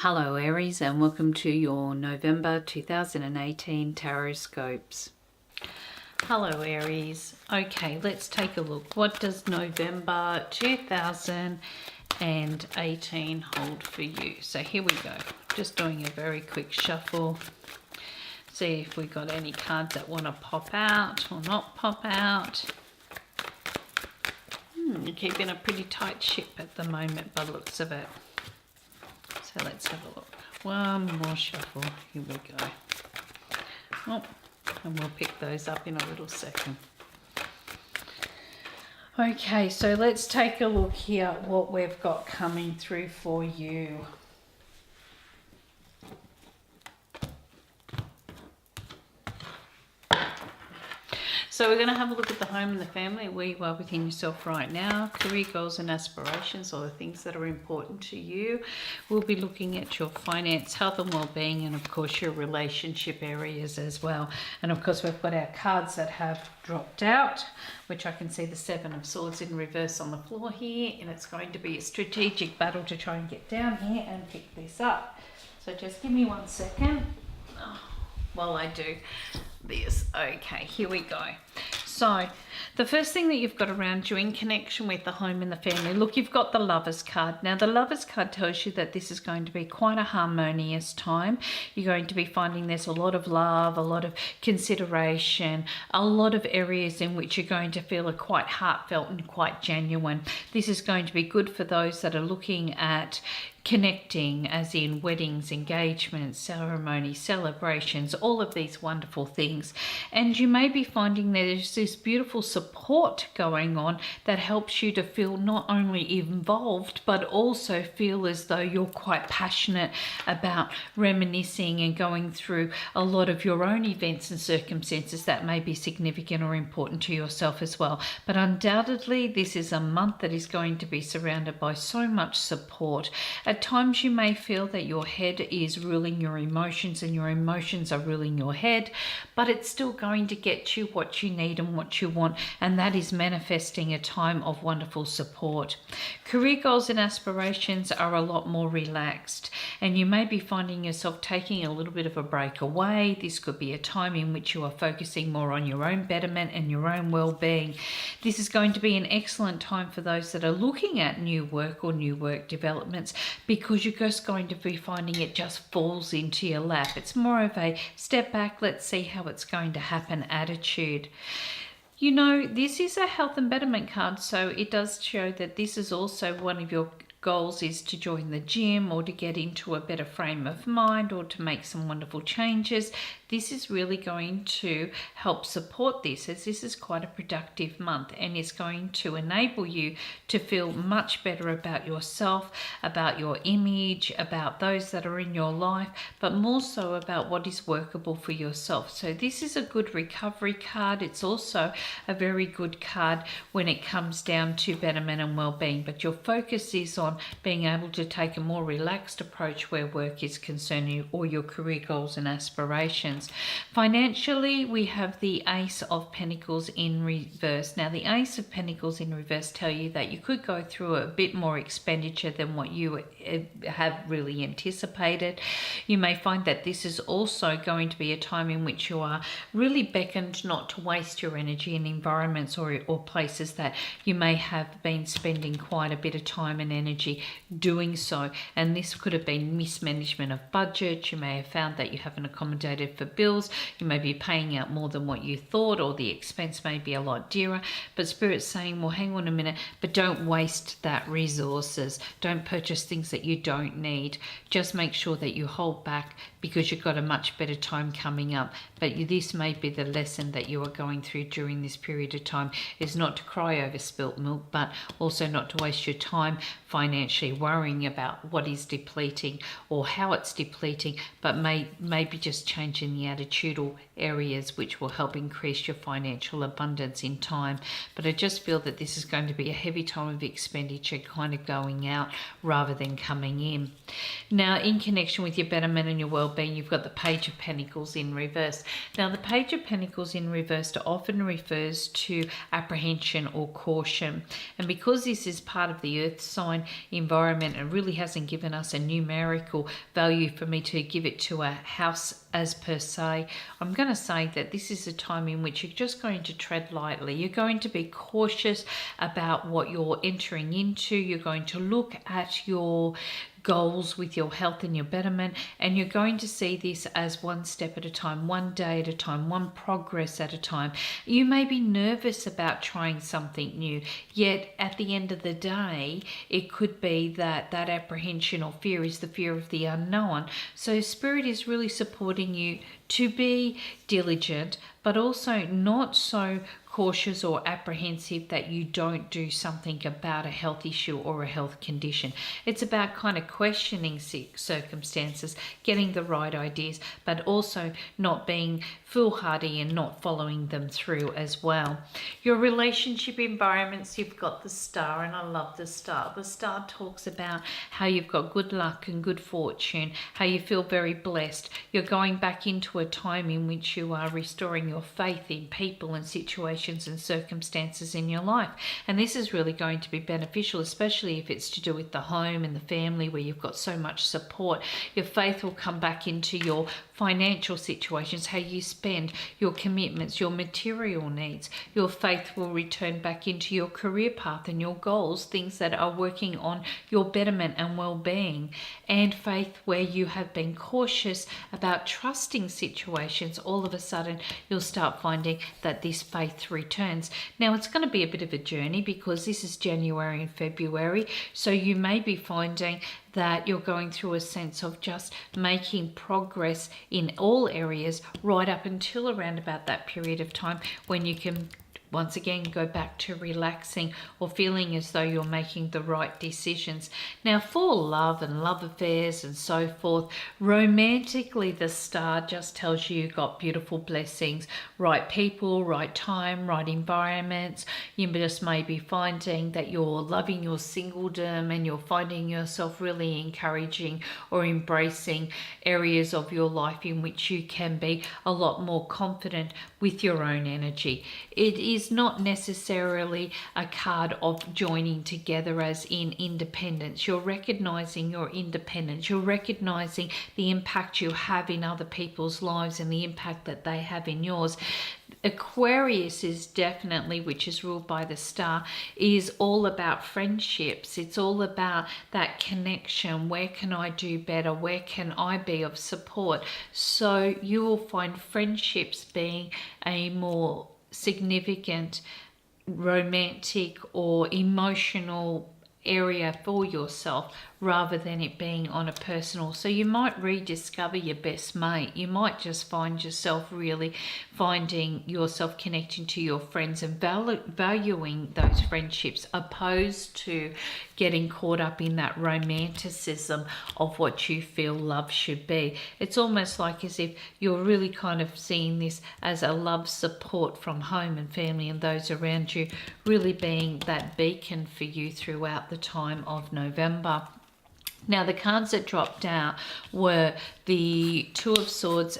Hello Aries, and welcome to your November 2018 Tarotscopes. Hello Aries. Okay, let's take a look. What does November 2018 hold for you? So here we go. Just doing a very quick shuffle. See if we got any cards that want to pop out or not pop out. You're keeping a pretty tight ship at the moment by the looks of it. So let's have a look. One more shuffle. Here we go. Oh, and we'll pick those up in a little second. Okay, so let's take a look here at what we've got coming through for you. So we're going to have a look at the home and the family, where you are within yourself right now, career goals and aspirations, or the things that are important to you. We'll be looking at your finance, health and well-being, and of course your relationship areas as well. And of course we've got our cards that have dropped out, which I can see the Seven of Swords in reverse on the floor here, and it's going to be a strategic battle to try and get down here and pick this up. So just give me 1 second. While I do this. Okay, here we go. So the first thing that you've got around you in connection with the home and the family, look, you've got the Lovers card. Now the Lovers card tells you that this is going to be quite a harmonious time. You're going to be finding there's a lot of love, a lot of consideration, a lot of areas in which you're going to feel are quite heartfelt and quite genuine. This is going to be good for those that are looking at connecting, as in weddings, engagements, ceremonies, celebrations, all of these wonderful things. And you may be finding there's this beautiful support going on that helps you to feel not only involved, but also feel as though you're quite passionate about reminiscing and going through a lot of your own events and circumstances that may be significant or important to yourself as well. But undoubtedly, this is a month that is going to be surrounded by so much support. At times you may feel that your head is ruling your emotions and your emotions are ruling your head, but it's still going to get you what you need and what you want, and that is manifesting a time of wonderful support. Career goals and aspirations are a lot more relaxed, and you may be finding yourself taking a little bit of a break away. This could be a time in which you are focusing more on your own betterment and your own well-being. This is going to be an excellent time for those that are looking at new work or new work developments, because you're just going to be finding it just falls into your lap. It's more of a step back, let's see how it's going to happen attitude. You know, this is a health and betterment card, so it does show that this is also one of your goals, is to join the gym or to get into a better frame of mind or to make some wonderful changes. This is really going to help support this, as this is quite a productive month and is going to enable you to feel much better about yourself, about your image, about those that are in your life, but more so about what is workable for yourself. So this is a good recovery card. It's also a very good card when it comes down to betterment and well-being, but your focus is on being able to take a more relaxed approach where work is concerned, or your career goals and aspirations. Financially, we have the Ace of Pentacles in reverse. Now, the Ace of Pentacles in reverse tell you that you could go through a bit more expenditure than what you have really anticipated. You may find that this is also going to be a time in which you are really beckoned not to waste your energy in environments or places that you may have been spending quite a bit of time and energy doing so. And this could have been mismanagement of budget. You may have found that you haven't accommodated for bills. You may be paying out more than what you thought, or the expense may be a lot dearer. But Spirit's saying, well, hang on a minute, but don't waste that resources. Don't purchase things that you don't need. Just make sure that you hold back, because you've got a much better time coming up. But this may be the lesson that you are going through during this period of time, is not to cry over spilt milk, but also not to waste your time financially worrying about what is depleting or how it's depleting, but maybe just changing the attitudinal areas which will help increase your financial abundance in time. But I just feel that this is going to be a heavy time of expenditure kind of going out rather than coming in. Now, in connection with your betterment and your well-being, you've got the Page of Pentacles in reverse. Now, the Page of Pentacles in reverse often refers to apprehension or caution. And because this is part of the Earth sign, environment. It really hasn't given us a numerical value for me to give it to a house as per se. I'm going to say that this is a time in which you're just going to tread lightly. You're going to be cautious about what you're entering into. You're going to look at your goals with your health and your betterment, and you're going to see this as one step at a time, one day at a time, one progress at a time. You may be nervous about trying something new, yet at the end of the day it could be that that apprehension or fear is the fear of the unknown. So Spirit is really supporting you to be diligent, but also not so cautious or apprehensive that you don't do something about a health issue or a health condition. It's about kind of questioning circumstances, getting the right ideas, but also not being foolhardy and not following them through as well. Your relationship environments, you've got the Star, and I love the Star. The Star talks about how you've got good luck and good fortune, how you feel very blessed. You're going back into a time in which you are restoring your faith in people and situations and circumstances in your life. And this is really going to be beneficial, especially if it's to do with the home and the family where you've got so much support. Your faith will come back into your financial situations, how you spend, your commitments, your material needs. Your faith will return back into your career path and your goals, things that are working on your betterment and well-being. And faith where you have been cautious about trusting situations, all of a sudden you'll start finding that this faith returns. Now it's going to be a bit of a journey because this is January and February, so you may be finding that you're going through a sense of just making progress in all areas right up until around about that period of time when you can once again go back to relaxing or feeling as though you're making the right decisions. Now for love and love affairs and so forth, romantically the Star just tells you you've got beautiful blessings, right people, right time, right environments. You just may be finding that you're loving your singledom and you're finding yourself really encouraging or embracing areas of your life in which you can be a lot more confident with your own energy. It is not necessarily a card of joining together as in independence. You're recognizing your independence. You're recognizing the impact you have in other people's lives and the impact that they have in yours. Aquarius is definitely, which is ruled by the Star, is all about friendships. It's all about that connection. Where can I do better? Where can I be of support? So you will find friendships being a more significant romantic or emotional area for yourself rather than it being on a personal. So you might rediscover your best mate. You might just find yourself really finding yourself connecting to your friends and valuing those friendships opposed to getting caught up in that romanticism of what you feel love should be. It's almost like as if you're really kind of seeing this as a love support from home and family and those around you, really being that beacon for you throughout the time of November. Now the cards that dropped out were the Two of Swords,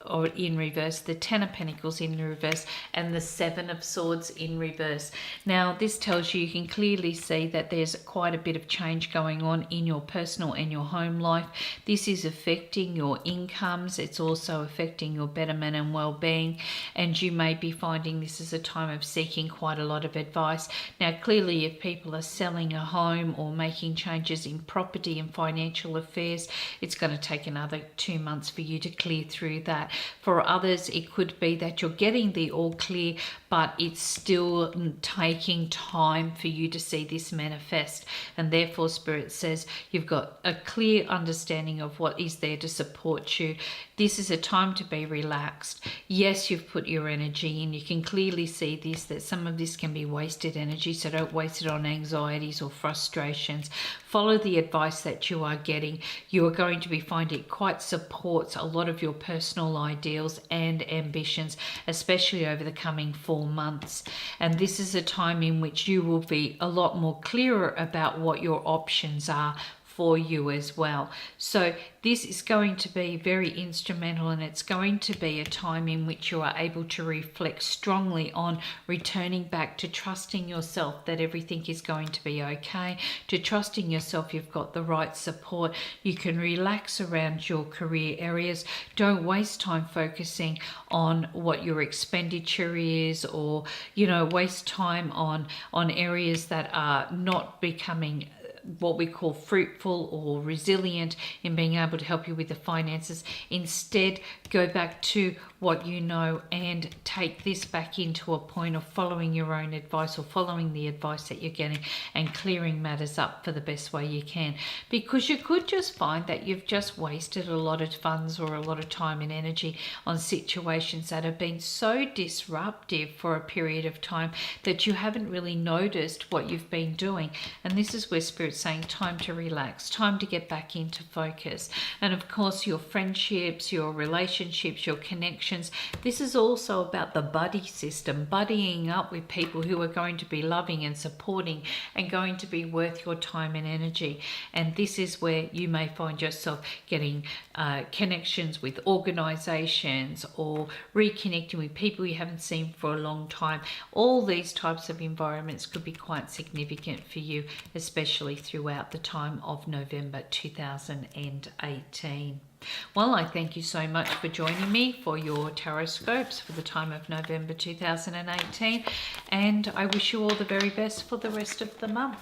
or in reverse, the Ten of Pentacles in reverse, and the Seven of Swords in reverse. Now this tells you can clearly see that there's quite a bit of change going on in your personal and your home life. This is affecting your incomes. It's also affecting your betterment and well-being, and you may be finding this is a time of seeking quite a lot of advice. Now clearly if people are selling a home or making changes in property and financial affairs, it's going to take another 2 months for you to clear through that. For others, it could be that you're getting the all clear, but it's still taking time for you to see this manifest. And therefore, Spirit says you've got a clear understanding of what is there to support you. This is a time to be relaxed. Yes, you've put your energy in. You can clearly see this, that some of this can be wasted energy, so don't waste it on anxieties or frustrations. Follow the advice that you are getting. You are going to be finding it quite supports a lot of your personal ideals and ambitions, especially over the coming 4 months. And this is a time in which you will be a lot more clearer about what your options are for you as well. So this is going to be very instrumental, and it's going to be a time in which you are able to reflect strongly on returning back to trusting yourself that everything is going to be okay, to trusting yourself you've got the right support. You can relax around your career areas. Don't waste time focusing on what your expenditure is, or waste time on areas that are not becoming what we call fruitful or resilient in being able to help you with the finances. Instead, go back to what you know and take this back into a point of following your own advice, or following the advice that you're getting, and clearing matters up for the best way you can. Because you could just find that you've just wasted a lot of funds or a lot of time and energy on situations that have been so disruptive for a period of time that you haven't really noticed what you've been doing. And this is where Spirit's saying time to relax, time to get back into focus. And of course, your friendships, your relationships, your connections. This is also about the buddy system, buddying up with people who are going to be loving and supporting and going to be worth your time and energy. And this is where you may find yourself getting connections with organizations, or reconnecting with people you haven't seen for a long time. All these types of environments could be quite significant for you, especially throughout the time of November 2018. Well, I thank you so much for joining me for your Tarotscopes for the time of November 2018, and I wish you all the very best for the rest of the month.